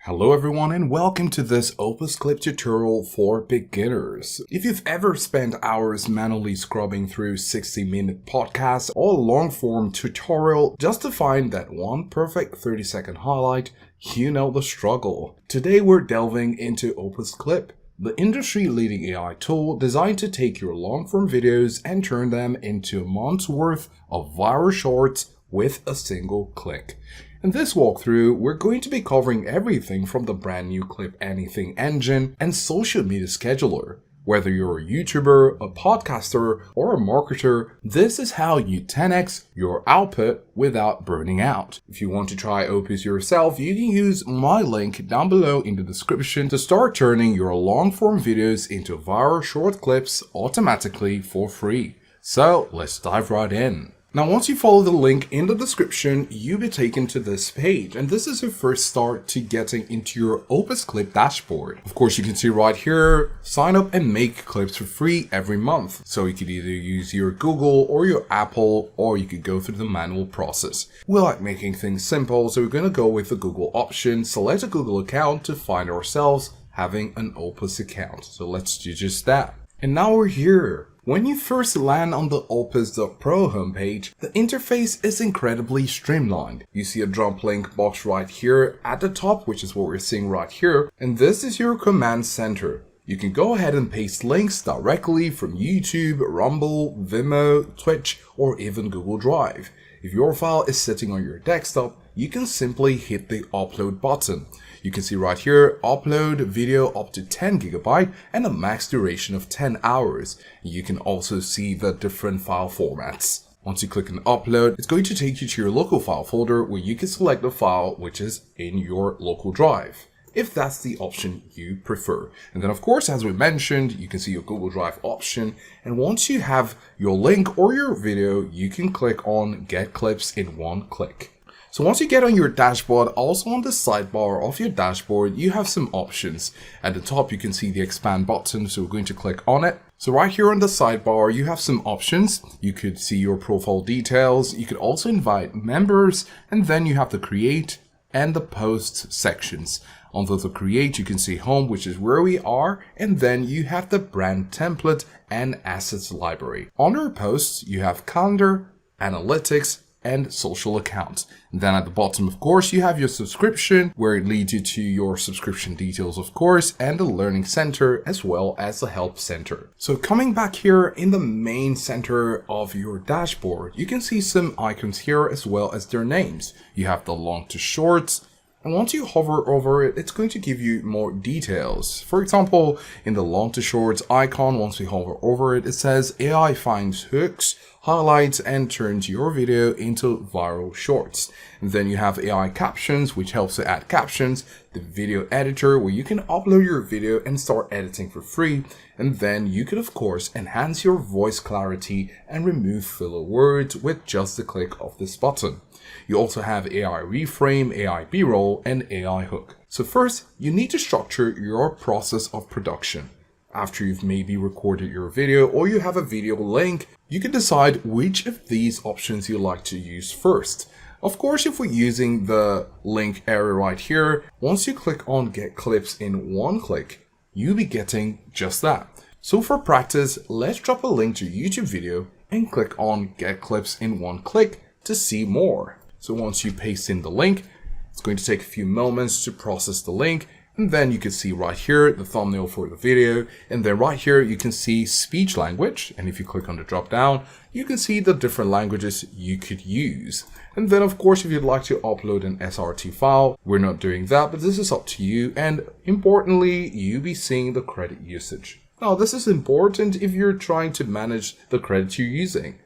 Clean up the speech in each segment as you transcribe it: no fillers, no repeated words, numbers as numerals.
Hello everyone and welcome to this OpusClip tutorial for beginners. If you've ever spent hours manually scrubbing through 60-minute podcasts or a long-form tutorial just to find that one perfect 30-second highlight, you know the struggle. Today we're delving into OpusClip, the industry-leading AI tool designed to take your long-form videos and turn them into a month's worth of viral shorts with a single click. In this walkthrough, we're going to be covering everything from the brand new Clip Anything engine and social media scheduler. Whether you're a YouTuber, a podcaster, or a marketer, this is how you 10x your output without burning out. If you want to try Opus yourself, you can use my link down below in the description to start turning your long-form videos into viral short clips automatically for free. So let's dive right in. Now, once you follow the link in the description, you'll be taken to this page, and this is your first start to getting into your OpusClip dashboard. Of course, you can see right here, sign up and make clips for free every month. So you could either use your Google or your Apple, or you could go through the manual process. We like making things simple, so we're going to go with the Google option, select a Google account to find ourselves having an Opus account. So let's do just that. And now we're here. When you first land on the Opus.pro homepage, the interface is incredibly streamlined. You see a drop link box right here at the top, which is what we're seeing right here, and this is your command center. You can go ahead and paste links directly from YouTube, Rumble, Vimeo, Twitch, or even Google Drive. If your file is sitting on your desktop, you can simply hit the upload button. You can see right here, upload video up to 10 GB and a max duration of 10 hours. You can also see the different file formats. Once you click on upload, it's going to take you to your local file folder where you can select the file which is in your local drive, if that's the option you prefer. And then of course, as we mentioned, you can see your Google Drive option. And once you have your link or your video, you can click on Get Clips in one click. So once you get on your dashboard, also on the sidebar of your dashboard, you have some options. At the top, you can see the expand button, so we're going to click on it. So right here on the sidebar, you have some options. You could see your profile details. You could also invite members, and then you have the create and the posts sections. Under the create, you can see home, which is where we are, and then you have the brand template and assets library. Under posts, you have calendar, analytics, and social accounts. And then at the bottom, of course, you have your subscription, where it leads you to your subscription details, of course, and the learning center, as well as the help center. So coming back here in the main center of your dashboard, you can see some icons here as well as their names. You have the long to shorts, and once you hover over it, it's going to give you more details. For example, in the long to shorts icon, once we hover over it, it says AI finds hooks, highlights, and turns your video into viral shorts. And then you have AI captions, which helps to add captions, the video editor, where you can upload your video and start editing for free. And then you can, of course, enhance your voice clarity and remove filler words with just the click of this button. You also have AI reframe, AI B-roll, and AI hook. So first, you need to structure your process of production. After you've maybe recorded your video or you have a video link, you can decide which of these options you like to use first. Of course, if we're using the link area right here, once you click on Get Clips in one click, you'll be getting just that. So for practice, let's drop a link to a YouTube video and click on Get Clips in one click to see more. So once you paste in the link, it's going to take a few moments to process the link. And then you can see right here the thumbnail for the video, and then right here you can see speech language, and if you click on the drop down, you can see the different languages you could use. And then of course, if you'd like to upload an SRT file, we're not doing that, but this is up to you, and importantly, you'll be seeing the credit usage. Now this is important if you're trying to manage the credits you're using.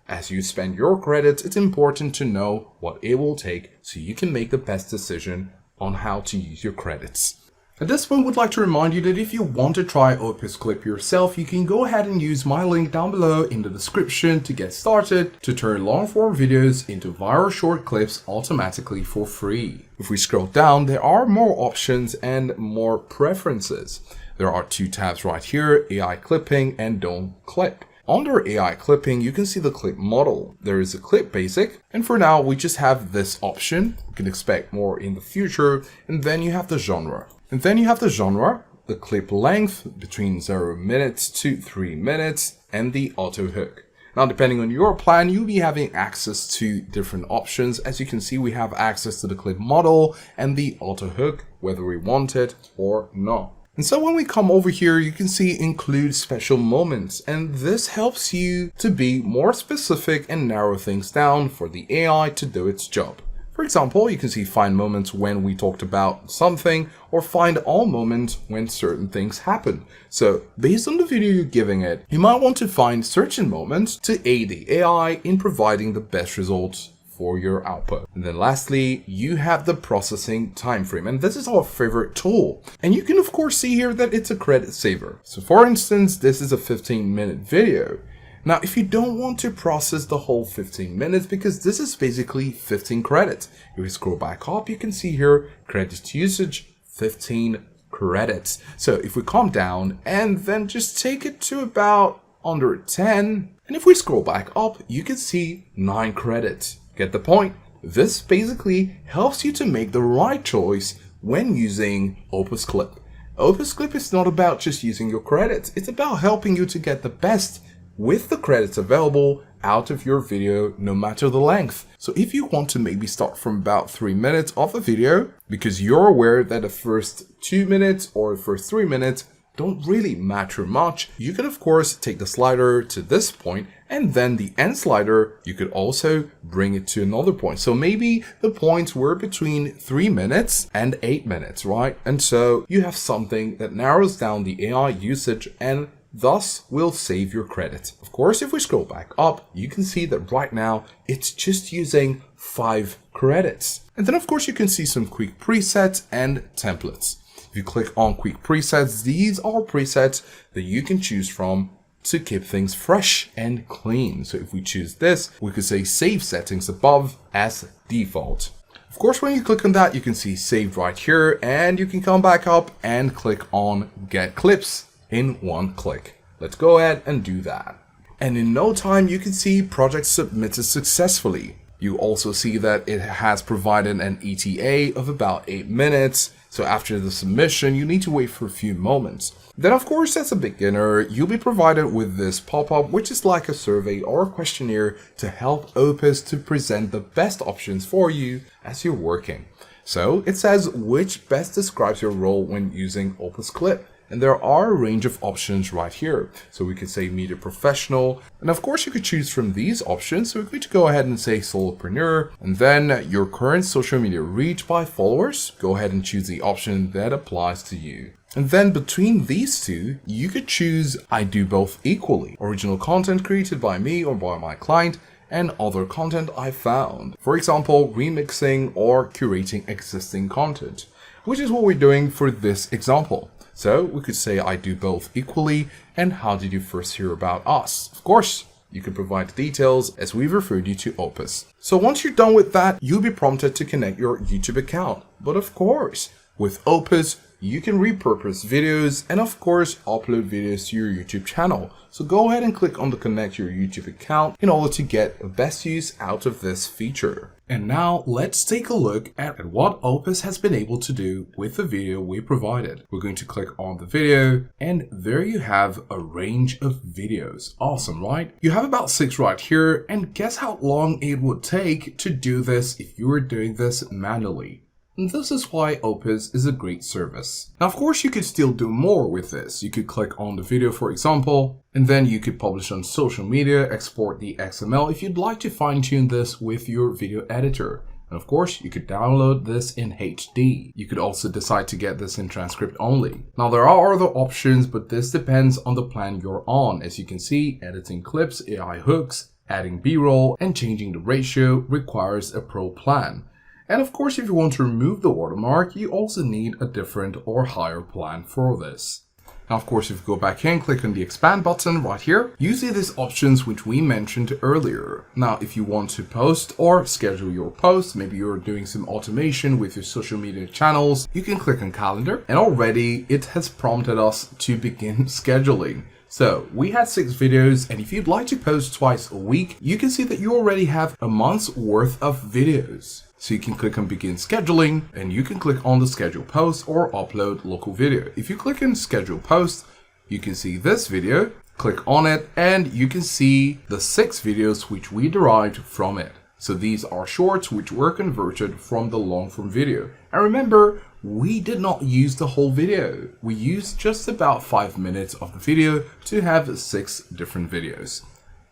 As you spend your credits, it's important to know what it will take so you can make the best decision on how to use your credits. At this point, we'd like to remind you that if you want to try OpusClip yourself, you can go ahead and use my link down below in the description to get started to turn long-form videos into viral short clips automatically for free. If we scroll down, there are more options and more preferences. There are two tabs right here, AI clipping and don't clip. Under AI clipping, you can see the clip model. There is a clip basic, and for now we just have this option. You can expect more in the future, and then you have the genre. The clip length between 0 minutes to 3 minutes, and the auto hook. Now, depending on your plan, you'll be having access to different options. As you can see, we have access to the clip model and the auto hook, whether we want it or not. And so when we come over here, you can see include special moments, and this helps you to be more specific and narrow things down for the AI to do its job. For example, you can see find moments when we talked about something, or find all moments when certain things happen. So based on the video you're giving it, you might want to find certain moments to aid the AI in providing the best results for your output. And then lastly, you have the processing time frame, and this is our favorite tool. And you can of course see here that it's a credit saver. So for instance, this is a 15-minute video. Now, if you don't want to process the whole 15 minutes, because this is basically 15 credits. If we scroll back up, you can see here, credit usage, 15 credits. So if we calm down and then just take it to about under 10, and if we scroll back up, you can see 9 credits. Get the point? This basically helps you to make the right choice when using OpusClip. OpusClip is not about just using your credits. It's about helping you to get the best with the credits available out of your video, no matter the length. So if you want to maybe start from about 3 minutes of a video, because you're aware that the first 2 minutes or the first 3 minutes don't really matter much, you can of course take the slider to this point, and then the end slider, you could also bring it to another point. So maybe the points were between 3 minutes and 8 minutes, right? And so you have something that narrows down the AI usage and thus will save your credit. Of course, if we scroll back up, you can see that right now it's just using 5 credits. And then of course you can see some quick presets and templates. If you click on quick presets, these are presets that you can choose from to keep things fresh and clean. So if we choose this, we could say save settings above as default. Of course, when you click on that, you can see saved right here, and you can come back up and click on get clips in one click. Let's go ahead and do that. And in no time, you can see project submitted successfully. You also see that it has provided an ETA of about 8 minutes. So after the submission, you need to wait for a few moments. Then of course, as a beginner, you'll be provided with this pop-up, which is like a survey or a questionnaire to help Opus to present the best options for you as you're working. So it says which best describes your role when using OpusClip. And there are a range of options right here. So we could say media professional. And of course you could choose from these options. So we're going to go ahead and say solopreneur. And then your current social media reach by followers. Go ahead and choose the option that applies to you. And then between these two, you could choose I do both equally. Original content created by me or by my client, and other content I found. For example, remixing or curating existing content, which is what we're doing for this example. So we could say I do both equally, and how did you first hear about us? Of course, you can provide the details as we've referred you to Opus. So once you're done with that, you'll be prompted to connect your YouTube account. But of course, with Opus, you can repurpose videos and of course upload videos to your YouTube channel. So go ahead and click on the connect your YouTube account in order to get the best use out of this feature. And now let's take a look at what Opus has been able to do with the video we provided. We're going to click on the video, and there you have a range of videos. Awesome, right? You have about 6 right here, and guess how long it would take to do this if you were doing this manually. And this is why Opus is a great service. Now, of course, you could still do more with this. You could click on the video, for example, and then you could publish on social media, export the XML if you'd like to fine-tune this with your video editor. And of course, you could download this in HD. You could also decide to get this in transcript only. Now, there are other options, but this depends on the plan you're on. As you can see, editing clips, AI hooks, adding B-roll, and changing the ratio requires a pro plan. And of course, if you want to remove the watermark, you also need a different or higher plan for this. Now, of course, if you go back here and click on the expand button right here, you see these options which we mentioned earlier. Now, if you want to post or schedule your posts, maybe you're doing some automation with your social media channels, you can click on calendar, and already it has prompted us to begin scheduling. So we had 6 videos, and if you'd like to post twice a week, you can see that you already have a month's worth of videos. So you can click on begin scheduling, and you can click on the schedule post or upload local video. If you click on schedule post, you can see this video, click on it, and you can see the 6 videos which we derived from it. So these are shorts which were converted from the long form video. And remember, we did not use the whole video. We used just about 5 minutes of the video to have 6 different videos.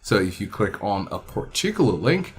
So if you click on a particular link,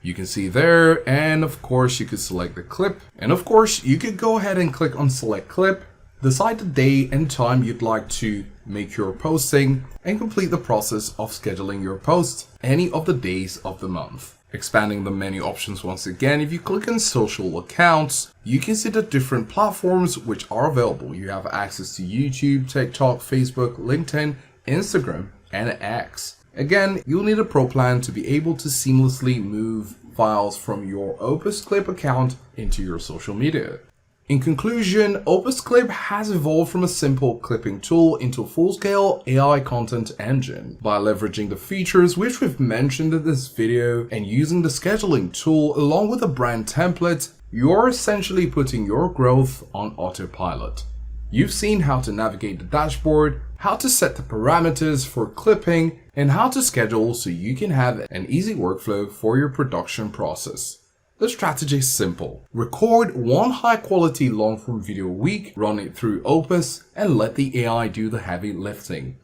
you can see there, and of course you could select the clip. And of course you could go ahead and click on select clip, decide the day and time you'd like to make your posting, and complete the process of scheduling your post any of the days of the month. Expanding the menu options once again, if you click on social accounts, you can see the different platforms which are available. You have access to YouTube, TikTok, Facebook, LinkedIn, Instagram, and X. Again, you'll need a pro plan to be able to seamlessly move files from your OpusClip account into your social media. In conclusion, OpusClip has evolved from a simple clipping tool into a full-scale AI content engine. By leveraging the features which we've mentioned in this video and using the scheduling tool along with a brand template, you're essentially putting your growth on autopilot. You've seen how to navigate the dashboard, how to set the parameters for clipping, and how to schedule so you can have an easy workflow for your production process. The strategy is simple. Record one high-quality long-form video a week, run it through Opus, and let the AI do the heavy lifting.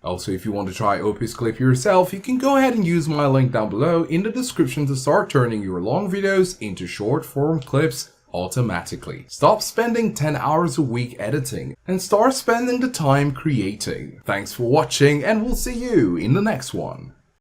Also, if you want to try OpusClip yourself, you can go ahead and use my link down below in the description to start turning your long videos into short-form clips automatically. Stop spending 10 hours a week editing and start spending the time creating. Thanks for watching, and we'll see you in the next one.